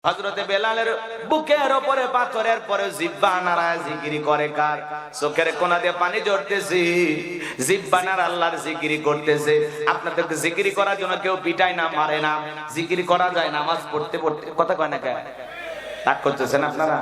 হযরতে বেলালের বুকের উপরে পাথরের পরে জিহ্বা নাড়ায় জিকির করে কার? চোখের কোণা দিয়ে পানি ঝরতেছে, জিহ্বা নাড়া আল্লাহর জিকির করতেছে। আপনাদেরকে জিকির করার জন্য কেউ পিটায় না, মারে না, জিকির করা যায় নামাজ পড়তে পড়তে। কথা কয় না কেন? রাগ করতেছেন আপনারা?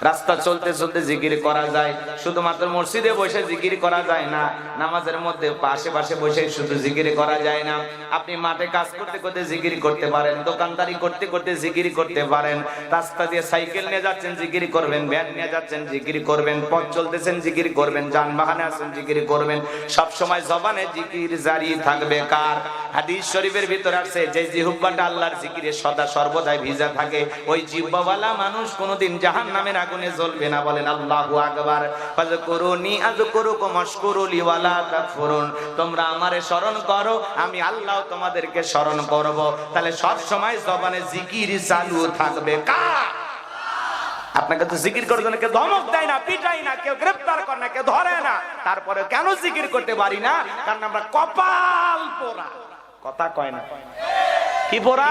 রাস্তা চলতে চলতে জিকির করা যায়, শুধুমাত্র মসজিদে বসে জিকির করা যায় না, নামাজের মধ্যে পাশে পাশে বসে শুধু জিকির করা যায় না। আপনি মাঠে কাজ করতে করতে জিকির করতে পারেন, দোকানদারি করতে করতে জিকির করতে পারেন, রাস্তা দিয়ে সাইকেল নিয়ে যাচ্ছেন জিকির করবেন, ভ্যান নিয়ে যাচ্ছেন জিকির করবেন, পথ চলতেছেন জিকির করবেন, যানবাহনে আছেন জিকির করবেন। সব সময় জবানে জিকির জারি থাকবে কার? হাদিস শরীফের ভিতর আছে যে জিহ্বাটা আল্লাহর জিকিরে সদা সর্বদাই ভিজা থাকে, ওই জিহ্বাওয়ালা মানুষ কোনোদিন জাহান্নামের আগুনে জ্বলবে না। বলেন আল্লাহু আকবার। ফাযকুরুনি আযকুরুকুম ওয়াশকুরুলি ওয়ালা তাকফুরুন। তোমরা আমারে স্মরণ করো, আমি আল্লাহ তোমাদেরকে স্মরণ করব। তাহলে সব সময় জবানে জিকির চালু থাকবে কার? আপনাকে তো জিকির করার জন্য কেউ ধমক দেয় না, পিটাই না, কেউ গ্রেফতার করে না, কেউ ধরে না, তারপরে কেন জিকির করতে পারি না? কারণ আমরা কপাল পোড়া। কথা কয় না? কি পোড়া?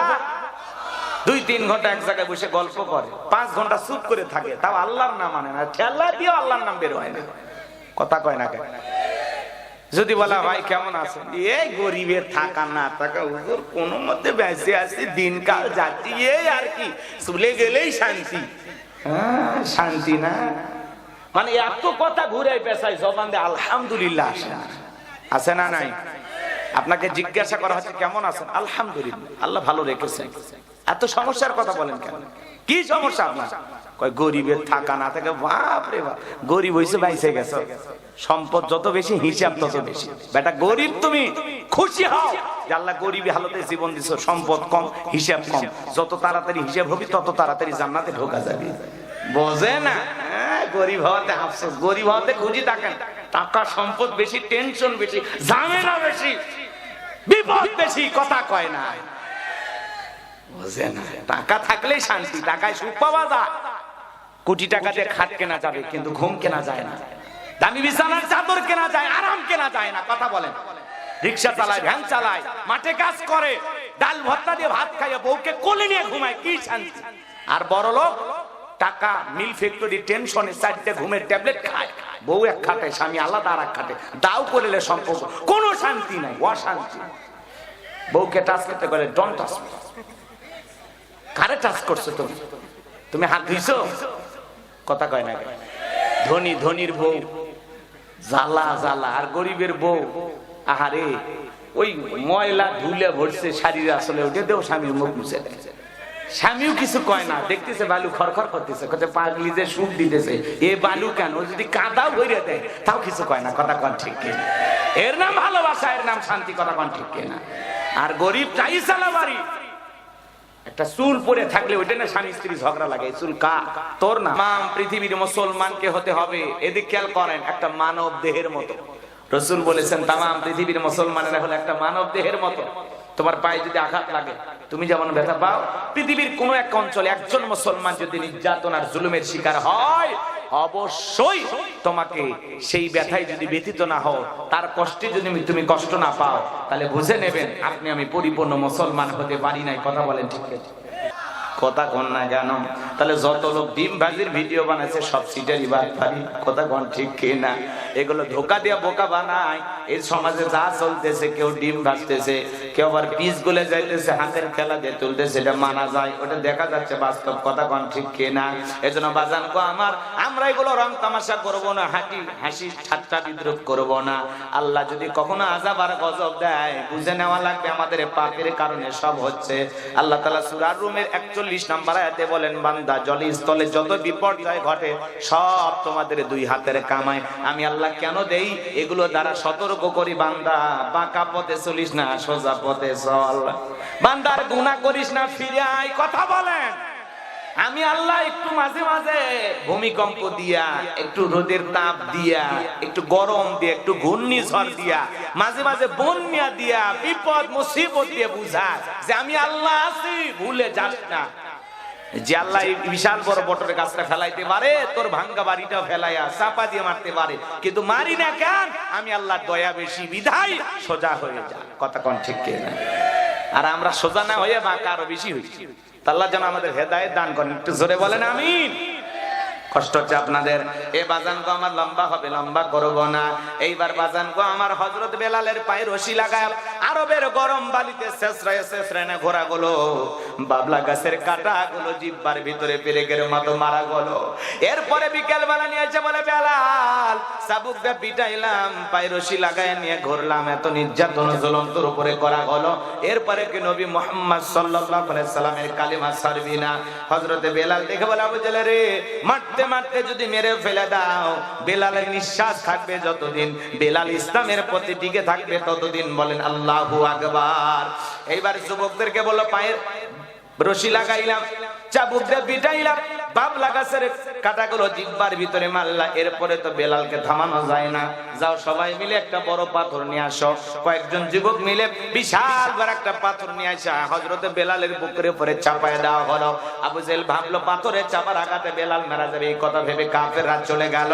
2-3 ঘন্টা এক জায়গায় বসে গল্প করে, 5 ঘন্টা চুপ করে থাকে, তাও আল্লাহর নাম মানে না, ঠেলা দিয়ে আল্লাহর নাম বের হয় না। কথা কয় না কেন? যদি বলা ভাই কেমন আছেন, এই গরিবের থাকা না থাকা হুজুর কোন মধ্যে বেঁচে আছে, দিনকাল যাচ্ছে, এই আর কি, চলে গেলেই শান্তি। শান্তি না মানে এত কথা ঘুরে পেছায় জবান দিয়ে আলহামদুলিল্লাহ আসে না, আছে না নাই? আপনাকে জিজ্ঞাসা করা হচ্ছে কেমন আছেন, আলহামদুলিল্লাহ, আল্লাহ ভালো রেখেছেন। এত সমস্যার কথা বলেন কেন? কি সমস্যা আপনার? কয় গরিবের থাকা না থাকে। বাপ রে বাপ, গরিব হইছে বাইসে গেছে, সম্পদ যত বেশি হিসাব তত বেশি। বেটা গরিব তুমি খুশি হও যে আল্লাহ গরিবী হালতে জীবন দিছো, সম্পদ কম হিসাব কম, যত তাড়াতাড়ি হিসাব হবে তত তাড়াতাড়ি জান্নাতে ঢোকা যাবে। বোঝে না গরিব হওয়াতে আফসোস, গরিব হওয়াতে খুঁজি থাকেন, টাকা সম্পদ বেশি, টেনশন বেশি, ঝামেলা বেশি, বিপদ বেশি, কথা কয় না। টাকা থাকলেই শান্তি, টাকায় সুখ পাওয়া যায়। কোটি টাকা দিয়ে খাট কেনা যাবে কিন্তু ঘুম কেনা যায় না, দামি বিছানার চাদর কেনা যায়, আরাম কেনা যায় না। কথা বলেন? রিক্সা চালায়, ভ্যান চালায়, মাঠে কাজ করে, ডাল ভর্তা দিয়ে ভাত খাইয়ে বউকে কোলে নিয়ে ঘুমায়, কি শান্তি। আর বড় লোক টাকা, মিল ফ্যাক্টরি, টেনশনে 4টে ঘুমের ট্যাবলেট খায়, বউ এক খাটে, স্বামী আলাদা আর এক খাটে, দাও করলে সম্পর্ক, কোনো শান্তি নাই, অশান্তি। বউকে টাচ করতে করে ডোন্ট টাচ মি। কারে টাচ করছো তুমি? তুমি হাত ধুইছো? কথা কয় না? ধনী ধনীর বউ জ্বালা জ্বালা, আর গরিবের বউ আহারে ওই ময়লা ধুলে ভরছে শাড়ির, আসলে ওটা দেও স্বামীর মুখ মুছে দেয়, স্বামীও কিছু কয় না, দেখতেছে বালু খরখর করতেছে, কত পাগলি যে সুখ দিতেছে, এ বালু কেন, যদি কাদাও ভরে দেয় তাও কিছু কয় না। কথা কন ঠিক কিনা? এর নাম ভালোবাসা, এর নাম শান্তি। কথা কন ঠিক কিনা? আর গরিব চাই সালাবাড়ি, একটা চুল পরে থাকলে ওইটা না স্বামী স্ত্রী ঝগড়া লাগে, চুল কা তোর না। তাম পৃথিবীর মুসলমানকে হতে হবে, এদিক খেয়াল করেন, একটা মানব দেহের মতো। রাসূল বলেছেন তাম পৃথিবীর মুসলমানেরা হলো একটা মানব দেহের মতো। তোমার পায়ে যদি আঘাত লাগে তুমি যেমন ব্যথা পাও, পৃথিবীর কোন এক অঞ্চলে একজন মুসলমান যদি নির্যাতন আর জুলুমের শিকার হয়, অবশ্যই তোমাকে সেই ব্যথায় যদি ব্যথিত না হও, তার কষ্টে যদি তুমি কষ্ট না পাও, তাহলে বুঝে নেবেন আপনি আমি পরিপূর্ণ মুসলমান হতে পারি নাই। কথা বলেন ঠিক আছে? কথা কন না কেন? তাহলে যত লোক ডিম ভাজির ভিডিও বানাইছে সব সিটারই বাদ পারি। কথা কন ঠিক কিনা? এগুলো ধোকা দিয়ে বোকা বানায়। এই সমাজে যা চলতেছে, কেউ ডিম ভাজতেছে, কেউ আবার পিস গুলে যাইতেছে, হাতের খেলা দিয়ে তুলতেছে, এটা মানা যায়, ওটা দেখা যাচ্ছে বাস্তব। কথা কন ঠিক কিনা? এজন্য বাজান কো আমার, আমরা এগুলো রং তামাশা করবো না, হাসি ঠাট্টা বিদ্রুপ করবো না। আল্লাহ যদি কখনো আযাব আর গজব দেয়, বুঝে নেওয়া লাগবে আমাদের পাপের কারণে সব হচ্ছে। আল্লাহ তাআলা সূরা রুমের 41 নম্বর আয়াতে বলেন, বান্দা জলে স্থলে যত বিপর্যয় ঘটে সব তোমাদের 2 হাতের কামাই। আমি আল্লাহ কেন দেই? এগুলো দ্বারা সতর্ক করি, বান্দা বাঁকা পথে চলিস না, সোজা পথে চল। বান্দার গুনাহ করিস না, ফিরে আয়। কথা বলেন? আমি আল্লাহ একটু মাঝে মাঝে ভূমিকম্প দিয়া, একটু রোদের তাপ দিয়া, একটু গরম দিয়া, একটু ঘূর্ণিঝড় দিয়া, মাঝে মাঝে বন্যা দিয়া, বিপদ মুসিবত দিয়ে বুঝায় যে আমি আল্লাহ আছি, ভুলে যাস না। যে আল্লাহ বিশাল বড় বটরের গাছটা ফেলাইতে পারে, তোর ভাঙ্গা বাড়িটা ফেলাইয়া চাপা দিয়ে মারতে পারে, কিন্তু মারি না কেন? আমি আল্লাহর দয়া বেশি বিধায় সোজা হয়ে যা। কথা কোন ঠিক কিনা? আর আমরা সোজা না হয়ে বাঁকা আরো বেশি হয়েছি। আল্লাহ যেন আমাদের হেদায়েত দান করেন। একটু জোরে বলেন আমিন। কষ্ট হচ্ছে আপনাদের। এ বাজান গো আমার লম্বা হবে, লম্বা করব না। এইবার বাজান গো আমার হযরত বেলালের পায়ে রশি লাগায় আরবের গরম বালিতে শেষরায় শেষরায় ঘোরা গেল, বাবলা গাছের কাটা গুলো জিহ্বার ভিতরে পেরেকের মতো মারা গেল। এরপরে বিকেল বেলা নিয়ে এসে বলে বেলাল চাবুক দিয়ে পিটাইলাম, পায়ে রশি লাগায় নিয়ে ঘুরলাম, এত নির্যাতন জুলুম তোর উপরে করা হলো, এরপরে কি নবী মুহাম্মদ সাল্লাল্লাহু আলাইহি সাল্লামের কালিমা ছাড়বি না? হযরতে বেলাল দেখে বলে আবু জাহেল রে, মারতে মারতে যদি মেরে ফেলে দাও, বেলালের নিঃশ্বাস থাকবে যতদিন, বেলাল ইসলামের প্রতি টিকে থাকবে ততদিন। বলেন আল্লাহু আকবার। এইবার যুবকদেরকে বলল পায়ের রশি লাগাইলাম, চাবুক দিয়ে পিটাইলাম, বাবলা গাছের কাটাগুলো জিহ্বার ভিতরে মারলা, এরপরে তো বেলালকে থামানো যায় না। যাও সবাই মিলে একটা বড় পাথর নিয়ে আসো। কয়েকজন যুবক মিলে বিশাল বড় একটা পাথর নিয়ে আসা হযরতে বেলালের বুকের উপরে চাপায় দেওয়া হলো। আবু জেহেল ভাবলো পাথরে চাপার আঘাতে বেলাল মারা যাবে, এই কথা ভেবে কাফেররা চলে গেল।